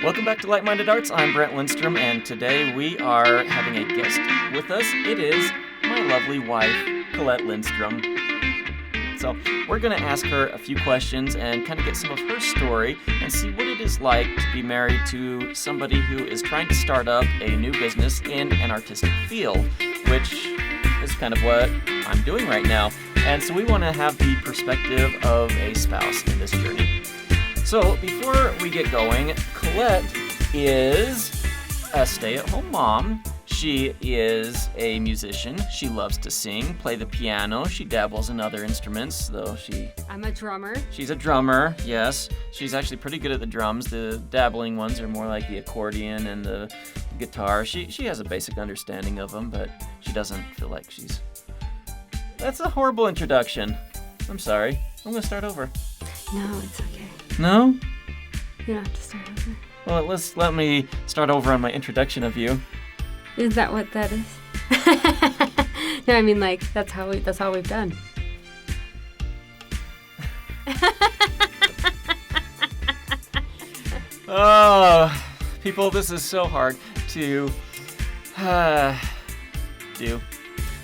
Welcome back to Like-Minded Arts. I'm Brent Lindstrom, and today we are having a guest with us. It is my lovely wife, Colette Lindstrom. So we're going to ask her a few questions and kind of get some of her story and see what it is like to be married to somebody who is trying to start up a new business in an artistic field, which is kind of what I'm doing right now. And so we want to have the perspective of a spouse in this journey. So before we get going, Colette is a stay-at-home mom. She is a musician. She loves to sing, play the piano. She dabbles in other instruments, though I'm a drummer. She's a drummer, yes. She's actually pretty good at the drums. The dabbling ones are more like the accordion and the guitar. She has a basic understanding of them, but she doesn't feel like she's... That's a horrible introduction. I'm sorry. I'm going to start over. No, it's okay. No? You don't have to start over. Well, let me start over on my introduction of you. Is that what that is? No, I mean, like, that's how we've done. Oh, people, this is so hard to do.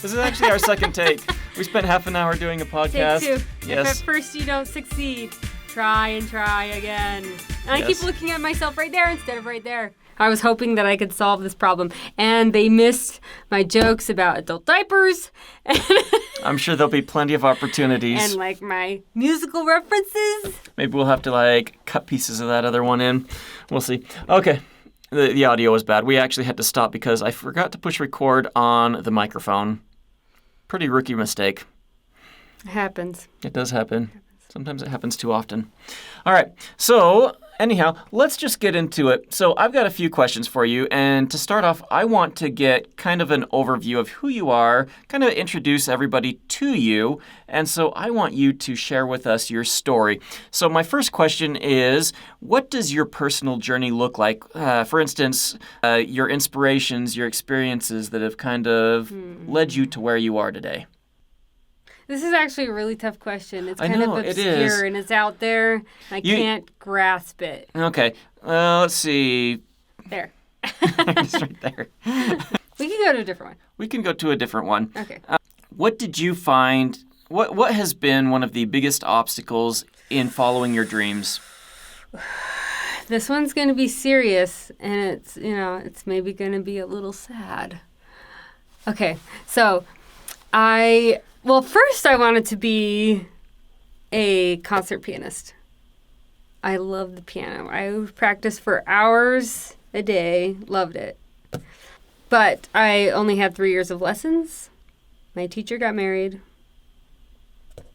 This is actually our second take. We spent half an hour doing a podcast. Take two. Yes. If at first you don't succeed, try and try again. And I keep looking at myself right there instead of right there. I was hoping that I could solve this problem, and they missed my jokes about adult diapers. I'm sure there'll be plenty of opportunities. And, like, my musical references. Maybe we'll have to, like, cut pieces of that other one in. We'll see. Okay. The audio was bad. We actually had to stop because I forgot to push record on the microphone. Pretty rookie mistake. It happens. It does happen. Sometimes it happens too often. All right. So, anyhow, let's just get into it. So, I've got a few questions for you. And to start off, I want to get kind of an overview of who you are, kind of introduce everybody to you. And so, I want you to share with us your story. So, my first question is, what does your personal journey look like? For instance, your inspirations, your experiences that have kind of led you to where you are today. This is actually a really tough question. It's kind of obscure and it's out there. I can't grasp it. Okay. Let's see. There. It's right there. We can go to a different one. We can go to a different one. Okay. What did you find? What has been one of the biggest obstacles in following your dreams? This one's going to be serious, and it's maybe going to be a little sad. Okay. So, first I wanted to be a concert pianist. I love the piano. I practiced for hours a day. Loved it. But I only had 3 years of lessons. My teacher got married.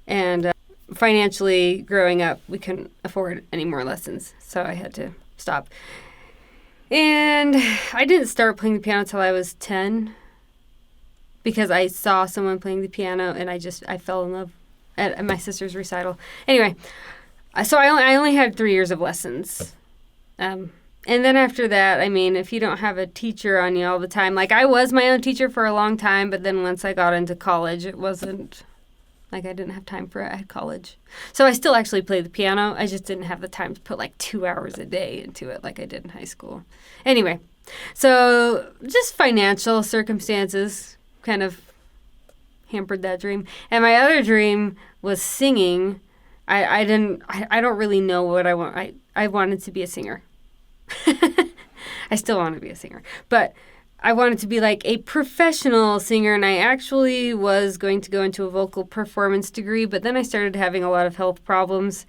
And financially, growing up, we couldn't afford any more lessons. So I had to stop. And I didn't start playing the piano until I was 10. Because I saw someone playing the piano, and I fell in love at my sister's recital. Anyway, so I only had 3 years of lessons. And then after that, I mean, if you don't have a teacher on you all the time, like I was my own teacher for a long time, but then once I got into college, it wasn't like I didn't have time for it at college. So I still actually played the piano. I just didn't have the time to put like 2 hours a day into it like I did in high school. Anyway, so just financial circumstances kind of hampered that dream. And my other dream was singing. I don't really know what I want. I wanted to be a singer. I still want to be a singer. But I wanted to be like a professional singer, and I actually was going to go into a vocal performance degree, but then I started having a lot of health problems,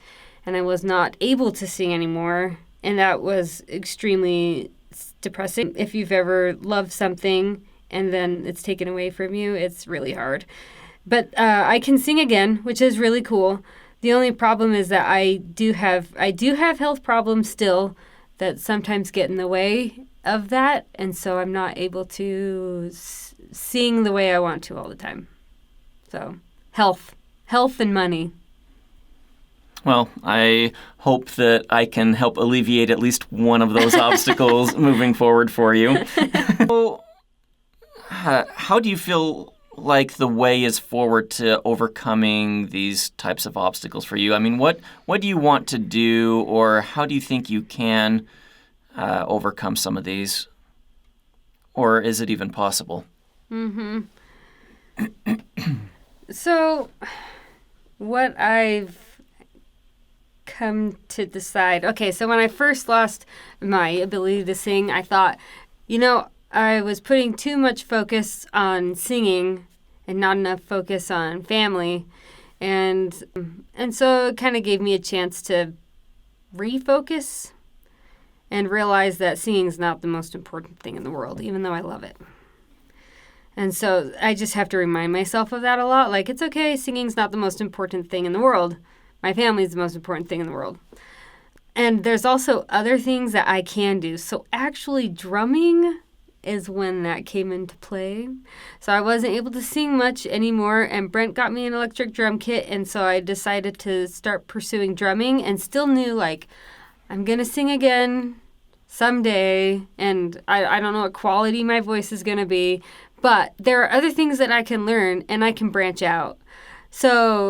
and I was not able to sing anymore, and that was extremely depressing. If you've ever loved something and then it's taken away from you, it's really hard. But I can sing again, which is really cool. The only problem is that I do have health problems still that sometimes get in the way of that, and so I'm not able to sing the way I want to all the time. So, health and money. Well, I hope that I can help alleviate at least one of those obstacles moving forward for you. So, how do you feel like the way is forward to overcoming these types of obstacles for you? I mean, what do you want to do, or how do you think you can overcome some of these? Or is it even possible? Mm-hmm. So, what I've come to decide... Okay, so when I first lost my ability to sing, I thought, I was putting too much focus on singing and not enough focus on family. And so it kind of gave me a chance to refocus and realize that singing is not the most important thing in the world, even though I love it. And so I just have to remind myself of that a lot. Like, it's okay, singing's not the most important thing in the world. My family's the most important thing in the world. And there's also other things that I can do. So actually drumming is when that came into play. So I wasn't able to sing much anymore, and Brent got me an electric drum kit, and so I decided to start pursuing drumming, and still knew, like, I'm going to sing again someday, and I don't know what quality my voice is going to be, but there are other things that I can learn, and I can branch out. So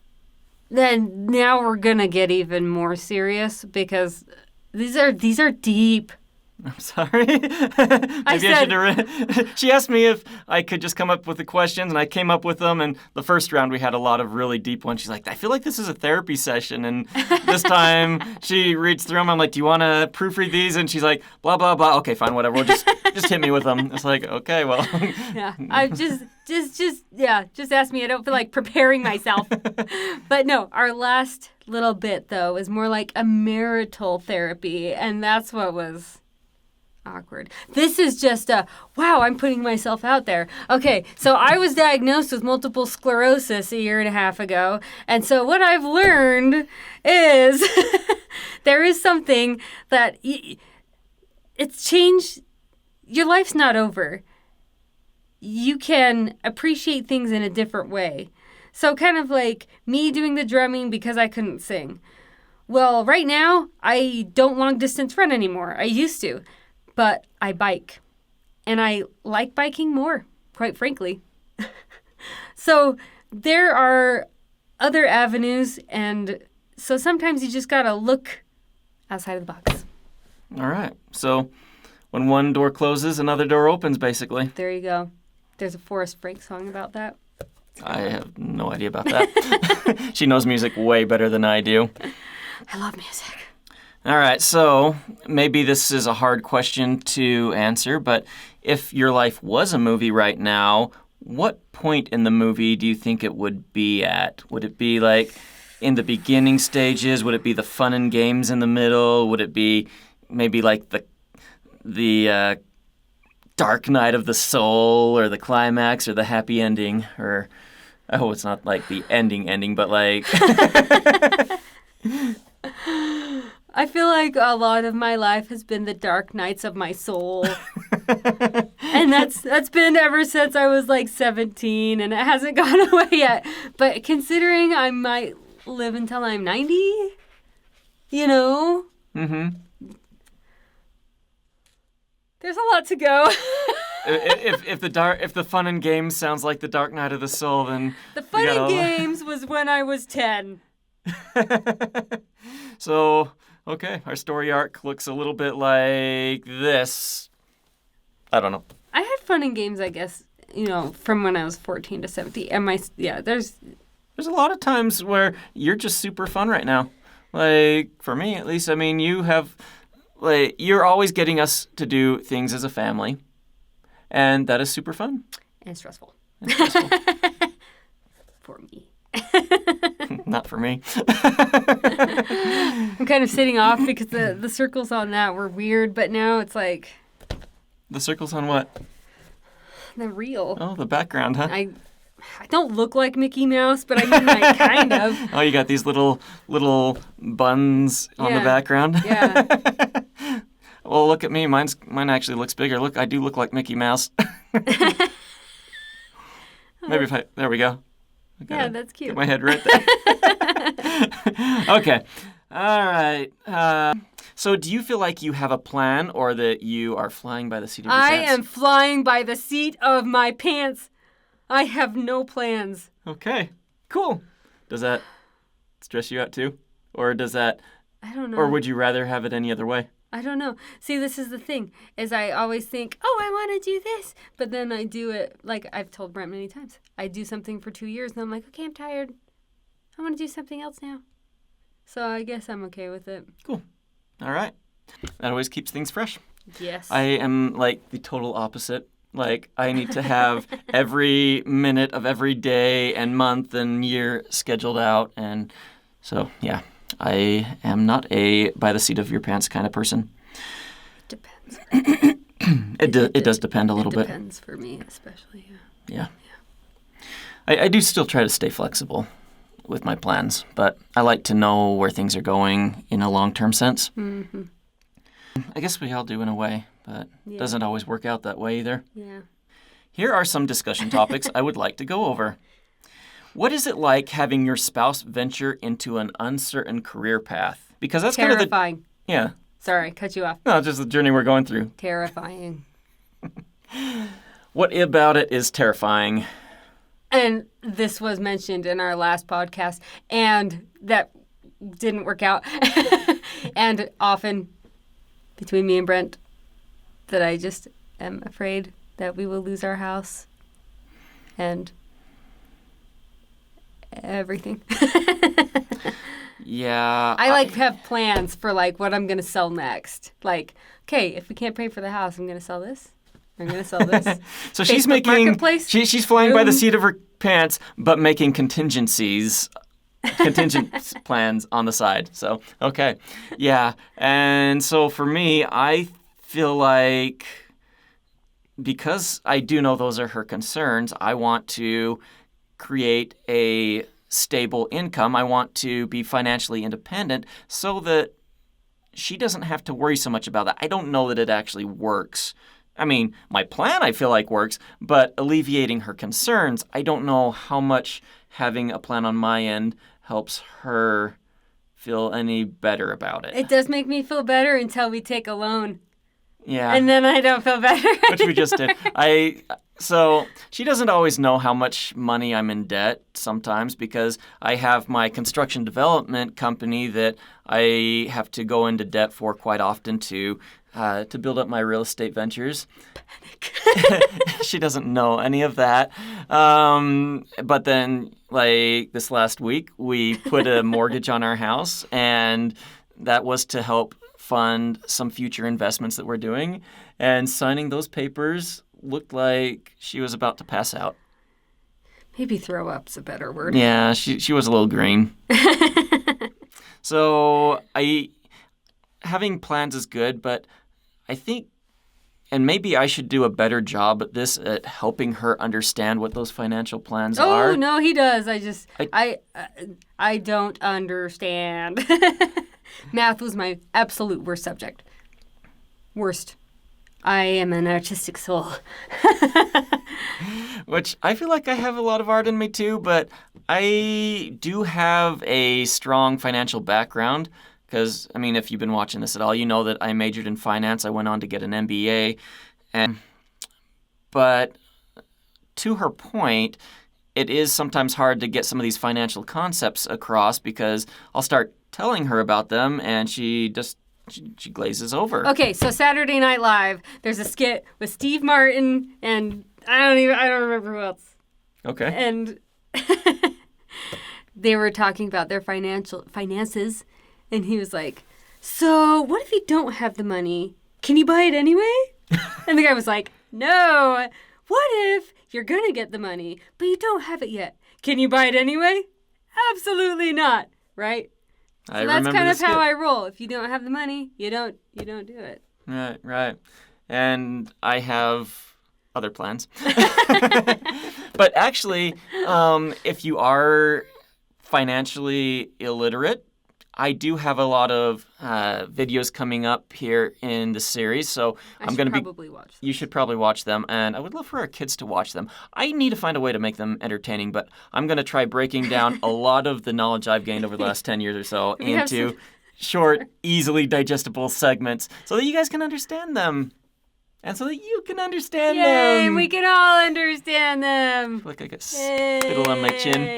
then now we're going to get even more serious, because these are deep. I'm sorry. She asked me if I could just come up with the questions, and I came up with them. And the first round, we had a lot of really deep ones. She's like, I feel like this is a therapy session. And this time, she reads through them. I'm like, do you want to proofread these? And she's like, blah, blah, blah. Okay, fine, whatever. We'll just hit me with them. It's like, okay, well. Yeah, I just ask me. I don't feel like preparing myself. But no, our last little bit, though, is more like a marital therapy. And that's what was awkward. This is just wow, I'm putting myself out there. Okay, so I was diagnosed with multiple sclerosis a year and a half ago, and so what I've learned is there is something that it's changed. Your life's not over. You can appreciate things in a different way. So kind of like me doing the drumming because I couldn't sing. Well, right now, I don't long distance run anymore. I used to. But I bike, and I like biking more, quite frankly. So there are other avenues, and so sometimes you just gotta look outside of the box. All right. So when one door closes, another door opens, basically. There you go. There's a Forrest Frank song about that. I have no idea about that. She knows music way better than I do. I love music. All right, so maybe this is a hard question to answer, but if your life was a movie right now, what point in the movie do you think it would be at? Would it be like in the beginning stages? Would it be the fun and games in the middle? Would it be maybe like the dark night of the soul, or the climax, or the happy ending? Or, oh, it's not like the ending, but like... I feel like a lot of my life has been the dark nights of my soul. And that's been ever since I was like 17, and it hasn't gone away yet. But considering I might live until I'm 90, Mm-hmm. There's a lot to go. If the fun and games sounds like the dark night of the soul, then the fun and games was when I was 10. So, okay, our story arc looks a little bit like this. I don't know. I had fun and games, I guess, from when I was 14 to 17. And there's a lot of times where you're just super fun right now. Like, for me, at least, I mean, you're always getting us to do things as a family. And that is super fun. And stressful. And stressful. For me. Not for me. I'm kind of sitting off because the circles on that were weird, but now it's like... The circles on what? The reel. Oh, the background, huh? I don't look like Mickey Mouse, but I mean, like, kind of. Oh, you got these little buns on the background? Yeah. Well, look at me. Mine actually looks bigger. Look, I do look like Mickey Mouse. Maybe there we go. Yeah, that's cute. Get my head right there. Okay. All right. So do you feel like you have a plan, or that you are flying by the seat of your pants? I am flying by the seat of my pants. I have no plans. Okay. Cool. Does that stress you out too? Or does that... I don't know. Or would you rather have it any other way? I don't know. See, this is the thing, is I always think, oh, I want to do this. But then I do it, like I've told Brent many times. I do something for 2 years, and I'm like, okay, I'm tired. I want to do something else now. So I guess I'm okay with it. Cool. All right. That always keeps things fresh. Yes. I am like the total opposite. Like, I need to have every minute of every day and month and year scheduled out. And so, yeah, I am not a by the seat of your pants kind of person. Depends. It does depend a little bit. It depends for me, especially. Yeah. I do still try to stay flexible with my plans, but I like to know where things are going in a long-term sense. Mm-hmm. I guess we all do in a way, but it doesn't always work out that way either. Yeah. Here are some discussion topics I would like to go over. What is it like having your spouse venture into an uncertain career path? Because that's terrifying. Kind of the... Yeah. Sorry, cut you off. No, just the journey we're going through. Terrifying. What about it is terrifying? And this was mentioned in our last podcast, and that didn't work out. And often, between me and Brent, that I just am afraid that we will lose our house and everything. Yeah. I like to have plans for like what I'm going to sell next. Like, okay, if we can't pay for the house, I'm going to sell this. I'm going to sell this. So Facebook she's making, Marketplace? she's flying by the seat of her pants, but making contingent plans on the side. So, okay. Yeah. And so for me, I feel like because I do know those are her concerns, I want to create a stable income. I want to be financially independent so that she doesn't have to worry so much about that. I don't know that it actually works. I mean, my plan I feel like works, but alleviating her concerns, I don't know how much having a plan on my end helps her feel any better about it. It does make me feel better until we take a loan. Yeah. And then I don't feel better Which we just did. So she doesn't always know how much money I'm in debt sometimes because I have my construction development company that I have to go into debt for quite often to build up my real estate ventures. She doesn't know any of that. But then, like this last week, we put a mortgage on our house, and that was to help fund some future investments that we're doing. And signing those papers looked like she was about to pass out. Maybe throw up's a better word. Yeah, she was a little green. So having plans is good, but I think, and maybe I should do a better job at this, at helping her understand what those financial plans are. Oh, no, he does. I don't understand. Math was my absolute worst subject. Worst. I am an artistic soul. Which I feel like I have a lot of art in me too, but I do have a strong financial background. Because, I mean, if you've been watching this at all, you know that I majored in finance. I went on to get an MBA. But to her point, it is sometimes hard to get some of these financial concepts across because I'll start telling her about them and she glazes over. Okay, so Saturday Night Live, there's a skit with Steve Martin and I don't remember who else. Okay. And they were talking about their finances. And he was like, so what if you don't have the money? Can you buy it anyway? And the guy was like, no. What if you're going to get the money, but you don't have it yet? Can you buy it anyway? Absolutely not. Right? So that's kind of how I roll. If you don't have the money, you don't do it. Right. And I have other plans. But actually, if you are financially illiterate, I do have a lot of videos coming up here in the series, so I'm going to probably watch them. You should probably watch them, and I would love for our kids to watch them. I need to find a way to make them entertaining, but I'm going to try breaking down a lot of the knowledge I've gained over the last 10 years or so into short, easily digestible segments so that you guys can understand them. And so that you can understand them. Yay, we can all understand them. I feel like I got spittle on my chin.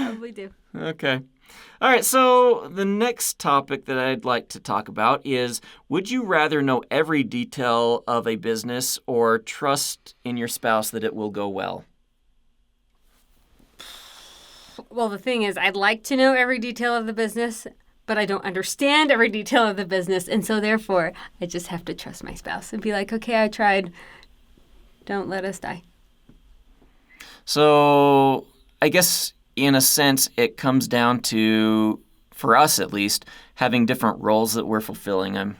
Probably do. Okay. All right, so the next topic that I'd like to talk about is, would you rather know every detail of a business or trust in your spouse that it will go well? Well, the thing is, I'd like to know every detail of the business, but I don't understand every detail of the business. And so therefore, I just have to trust my spouse and be like, okay, I tried. Don't let us die. So I guess in a sense, it comes down to, for us at least, having different roles that we're fulfilling. At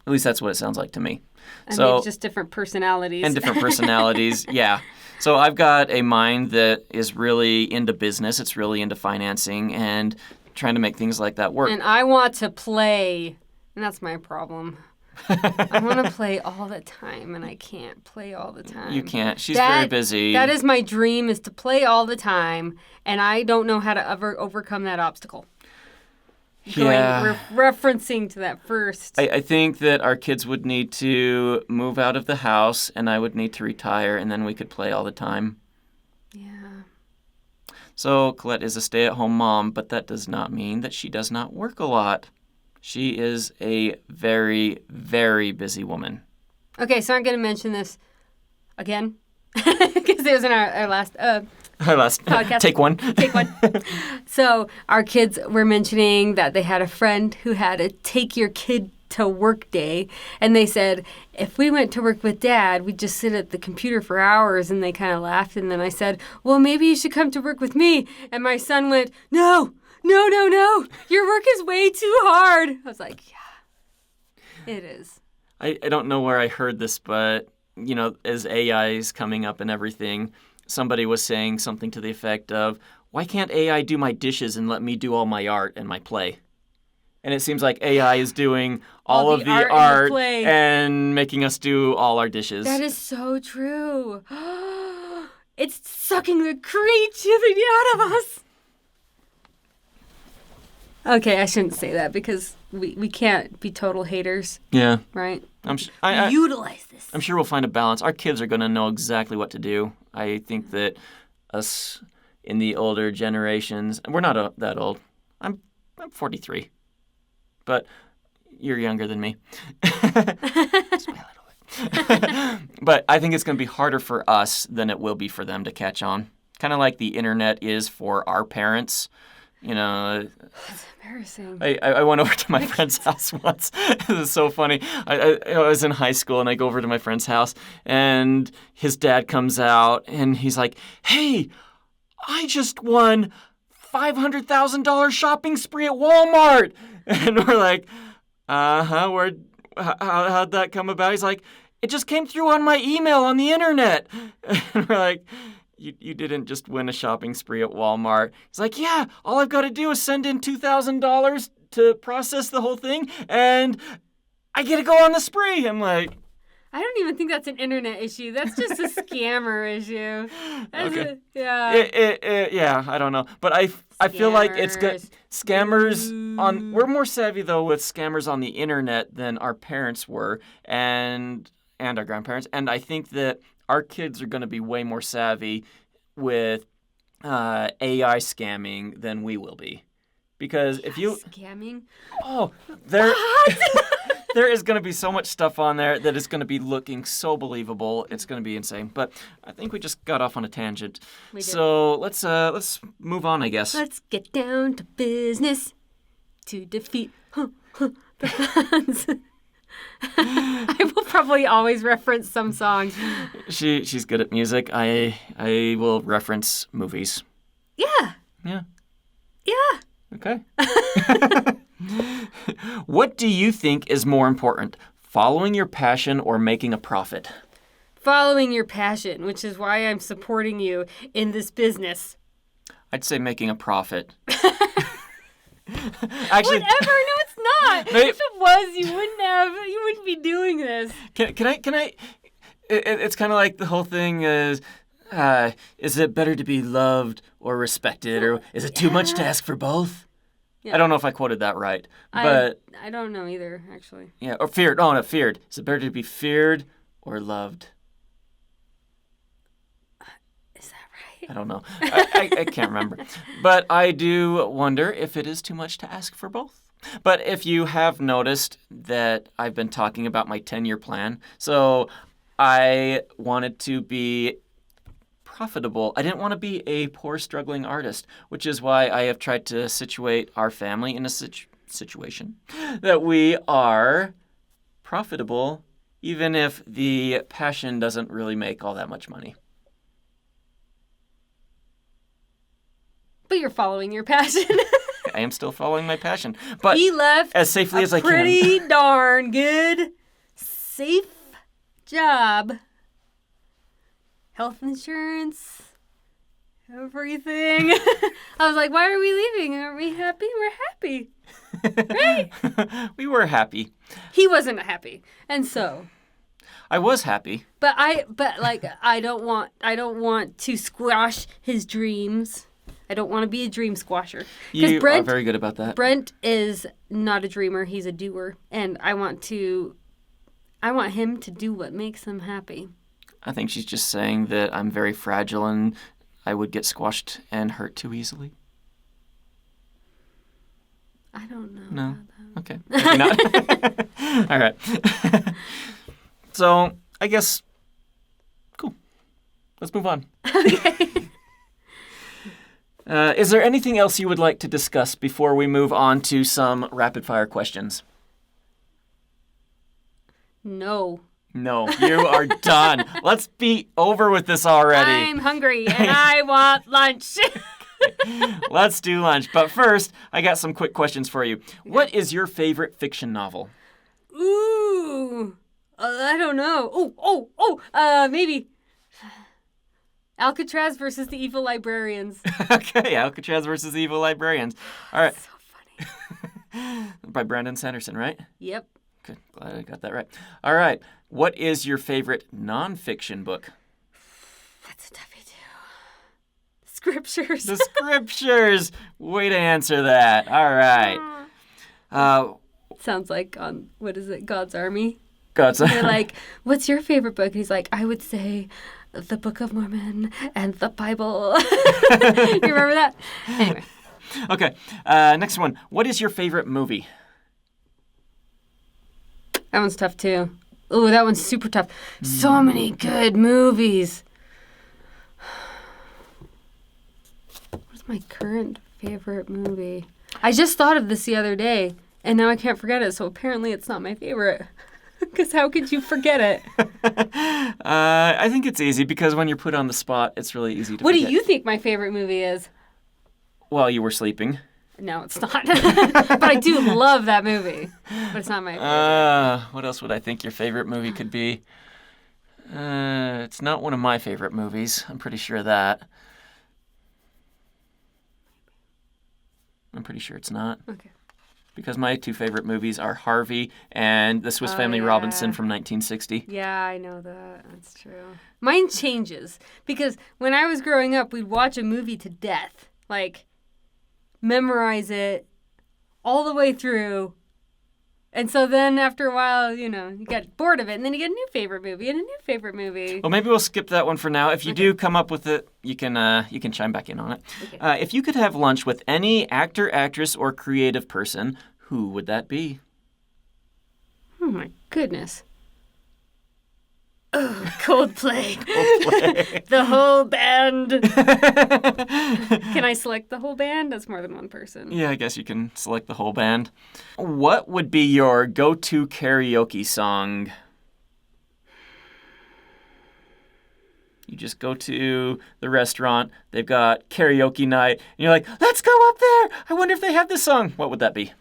least that's what it sounds like to me. And So maybe just different personalities. And different personalities, yeah. So I've got a mind that is really into business. It's really into financing and trying to make things like that work. And I want to play, and that's my problem. I want to play all the time, and I can't play all the time. You can't. She's very busy. That is my dream, is to play all the time, and I don't know how to ever overcome that obstacle. Yeah. Referencing to that first. I think that our kids would need to move out of the house, and I would need to retire, and then we could play all the time. Yeah. So Colette is a stay-at-home mom, but that does not mean that she does not work a lot. She is a very, very busy woman. Okay, so I'm going to mention this again because it was in our last podcast. Take one. Take one. So our kids were mentioning that they had a friend who had a take your kid to work day. And they said, if we went to work with Dad, we'd just sit at the computer for hours. And they kind of laughed. And then I said, well, maybe you should come to work with me. And my son went, no. Your work is way too hard. I was like, yeah, it is. I don't know where I heard this, but, as AI is coming up and everything, somebody was saying something to the effect of, why can't AI do my dishes and let me do all my art and my play? And it seems like AI is doing all of the art and making us do all our dishes. That is so true. It's sucking the creativity out of us. Okay, I shouldn't say that because we can't be total haters. Yeah. Right? Utilize this. I'm sure we'll find a balance. Our kids are going to know exactly what to do. I think that us in the older generations, and we're not that old. I'm 43. But you're younger than me. Just by a little bit. But I think it's going to be harder for us than it will be for them to catch on. Kind of like the internet is for our parents. That's embarrassing. I went over to my friend's house once. It was so funny. I was in high school, and I go over to my friend's house, and his dad comes out, and he's like, hey, I just won $500,000 shopping spree at Walmart. And we're like, how'd that come about? He's like, it just came through on my email on the internet. And we're like, you didn't just win a shopping spree at Walmart. He's like, yeah, all I've got to do is send in $2,000 to process the whole thing, and I get to go on the spree. I'm like, I don't even think that's an internet issue. That's just a scammer issue. Okay. Yeah. Yeah, I don't know. But I feel like it's good. Scammers we're more savvy, though, with scammers on the internet than our parents were and our grandparents. And I think that our kids are going to be way more savvy with AI scamming than we will be. Because if you... Scamming? Oh, What? there is going to be so much stuff on there that is going to be looking so believable. It's going to be insane. But I think we just got off on a tangent. We did. So let's move on, I guess. Let's get down to business to defeat the Huns. I will probably always reference some song. She's good at music. I will reference movies. Yeah. Yeah. Yeah. Okay. What do you think is more important, following your passion or making a profit? Following your passion, which is why I'm supporting you in this business. I'd say making a profit. Actually, whatever. No, it's not. If it was, you wouldn't be doing this. Can I? It's kind of like the whole thing is it better to be loved or respected, or is it too much to ask for both? Yeah. I don't know if I quoted that right, but I don't know either, actually. Yeah, or feared. Oh, no, feared. Is it better to be feared or loved? Is that right? I don't know. I can't remember. But I do wonder if it is too much to ask for both. But if you have noticed that I've been talking about my 10-year plan, so I wanted to be profitable. I didn't want to be a poor, struggling artist, which is why I have tried to situate our family in a situation that we are profitable, even if the passion doesn't really make all that much money. But you're following your passion. I am still following my passion, but he left as safely as I can. Pretty darn good, safe job. Health insurance, everything. I was like, why are we leaving? Aren't we happy? We're happy. Right? We were happy. He wasn't happy. And so I was happy. But I don't want to squash his dreams. I don't want to be a dream squasher. You are very good about that. Brent is not a dreamer, he's a doer. And I want him to do what makes him happy. I think she's just saying that I'm very fragile and I would get squashed and hurt too easily. I don't know. No. About that. Okay. Maybe not. All right. So, I guess, cool. Let's move on. Okay. Is there anything else you would like to discuss before we move on to some rapid-fire questions? No. No, you are done. Let's be over with this already. I'm hungry and I want lunch. Let's do lunch. But first, I got some quick questions for you. What is your favorite fiction novel? Ooh. I don't know. Maybe Alcatraz versus the Evil Librarians. Okay, Alcatraz versus the Evil Librarians. All right. So funny. By Brandon Sanderson, right? Yep. Good. Glad I got that right. All right. What is your favorite nonfiction book? That's a toughie, too. Scriptures. The Scriptures. Way to answer that. All right. Sounds like on, what is it, God's Army? God's Army. They're like, what's your favorite book? And he's like, I would say the Book of Mormon and the Bible. You remember that? Anyway. Okay. Next one. What is your favorite movie? That one's tough, too. Ooh, that one's super tough. So many good movies. What's my current favorite movie? I just thought of this the other day, and now I can't forget it, so apparently it's not my favorite. Because how could you forget it? I think it's easy, because when you're put on the spot, it's really easy to What forget. do you think my favorite movie is? While you were sleeping. No, it's not. But I do love that movie. But it's not my favorite. What else would I think your favorite movie could be? It's not one of my favorite movies. I'm pretty sure of that. I'm pretty sure it's not. Okay. Because my two favorite movies are Harvey and The Swiss Family Robinson from 1960. Yeah, I know that. That's true. Mine changes. Because when I was growing up, we'd watch a movie to death. Like, memorize it all the way through. And so then after a while, you get bored of it. And then you get a new favorite movie and a new favorite movie. Well, maybe we'll skip that one for now. If you do come up with it, you can chime back in on it. Okay. If you could have lunch with any actor, actress, or creative person, who would that be? Oh, my goodness. Oh, Coldplay. Coldplay. The whole band. Can I select the whole band? That's more than one person. Yeah, I guess you can select the whole band. What would be your go-to karaoke song? You just go to the restaurant, they've got karaoke night, and you're like, let's go up there! I wonder if they have this song. What would that be?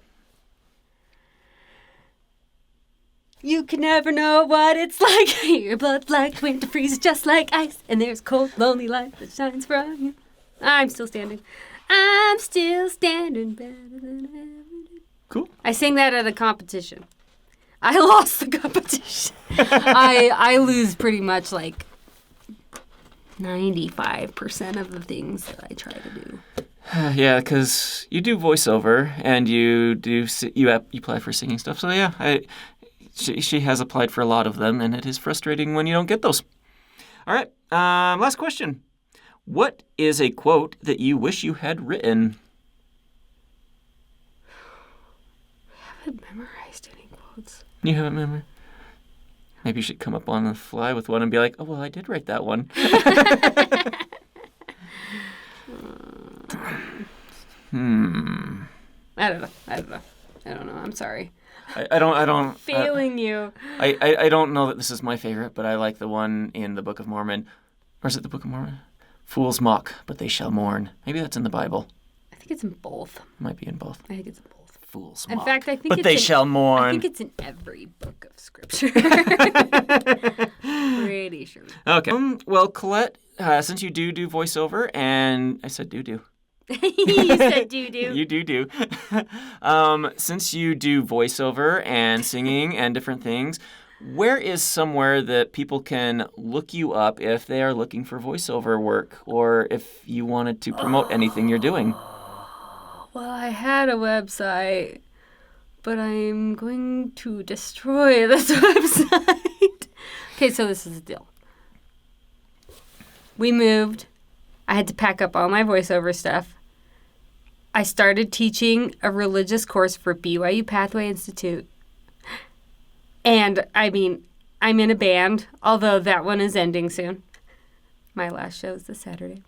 You can never know what it's like. Your blood like winter freezes just like ice. And there's cold, lonely light that shines from you. I'm still standing. I'm still standing better than ever. Cool. I sang that at a competition. I lost the competition. I lose pretty much like 95% of the things that I try to do. Yeah, because you do voiceover and you apply for singing stuff. So yeah, she has applied for a lot of them, and it is frustrating when you don't get those. All right, last question. What is a quote that you wish you had written? I haven't memorized any quotes. You haven't memorized? Maybe you should come up on the fly with one and be like, oh, well, I did write that one. I don't know. I'm sorry. I don't. Failing you. I don't know that this is my favorite, but I like the one in the Book of Mormon. Or is it the Book of Mormon? Fools mock, but they shall mourn. Maybe that's in the Bible. I think it's in both. It might be in both. I think it's in both. Fools In mock, fact, I think but they shall mourn. I think it's in every book of scripture. Pretty sure. Okay. Well, Colette, since you do voiceover, and I said do. You said do. You do. Since you do voiceover and singing and different things, where is somewhere that people can look you up if they are looking for voiceover work or if you wanted to promote anything you're doing? Well, I had a website, but I'm going to destroy this website. Okay, so this is the deal. We moved. I had to pack up all my voiceover stuff. I started teaching a religious course for BYU Pathway Institute. And, I'm in a band, although that one is ending soon. My last show is this Saturday.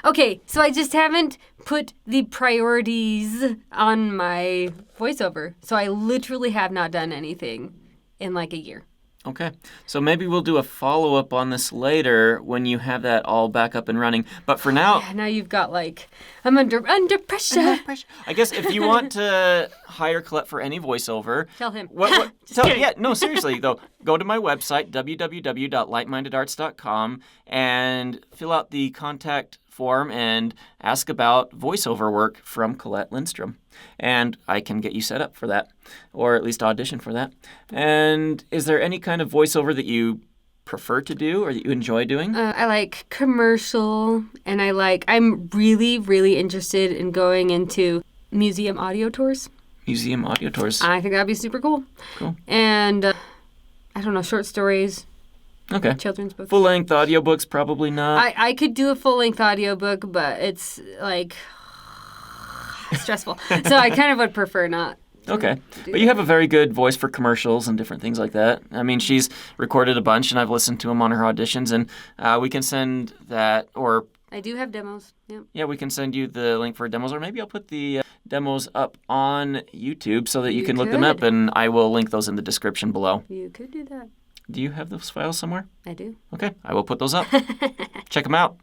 Okay, so I just haven't put the priorities on my voiceover. So I literally have not done anything in like a year. Okay, so maybe we'll do a follow-up on this later when you have that all back up and running. But for now... Yeah, now you've got I'm under pressure. I guess if you want to hire Colette for any voiceover... Tell him. Seriously, though. Go to my website, www.lightmindedarts.com, and fill out the contact form and ask about voiceover work from Colette Lindstrom. And I can get you set up for that, or at least audition for that. And is there any kind of voiceover that you prefer to do or that you enjoy doing? I like commercial, and I'm really, really interested in going into museum audio tours. Museum audio tours. I think that'd be super cool. Cool. And, I don't know, short stories. Okay. Children's books. Full-length audiobooks, probably not. I could do a full-length audiobook, but it's, stressful. So I kind of would prefer not. Okay. But you have a very good voice for commercials and different things like that. She's recorded a bunch, and I've listened to them on her auditions, and we can send that, or... I do have demos, yeah. Yeah, we can send you the link for demos, or maybe I'll put the demos up on YouTube so that you can look them up, and I will link those in the description below. You could do that. Do you have those files somewhere? I do. Okay, I will put those up. Check them out.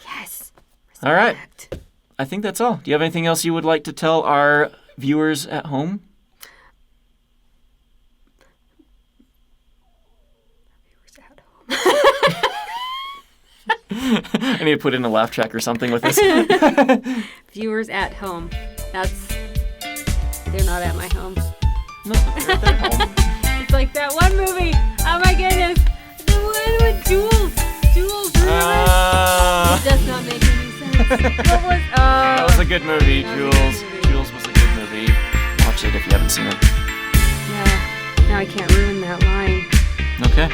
Yes. All right. I think that's all. Do you have anything else you would like to tell our viewers at home? I need to put in a laugh track or something with this. Viewers at home. They're not at my home. No, they're at their home. It's like that one movie. Oh my goodness. The one with Jules. Remember? It does not make any sense. That was a good movie, Jules. Jules was a good movie. Watch it if you haven't seen it. Yeah. Now I can't ruin that line. Okay. I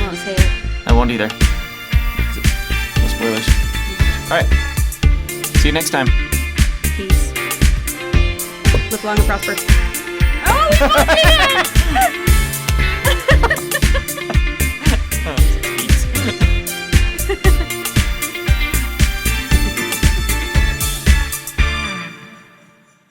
won't say it. I won't either. No spoilers. All right. See you next time. Peace. Live long and prosper. Oh, we both did it!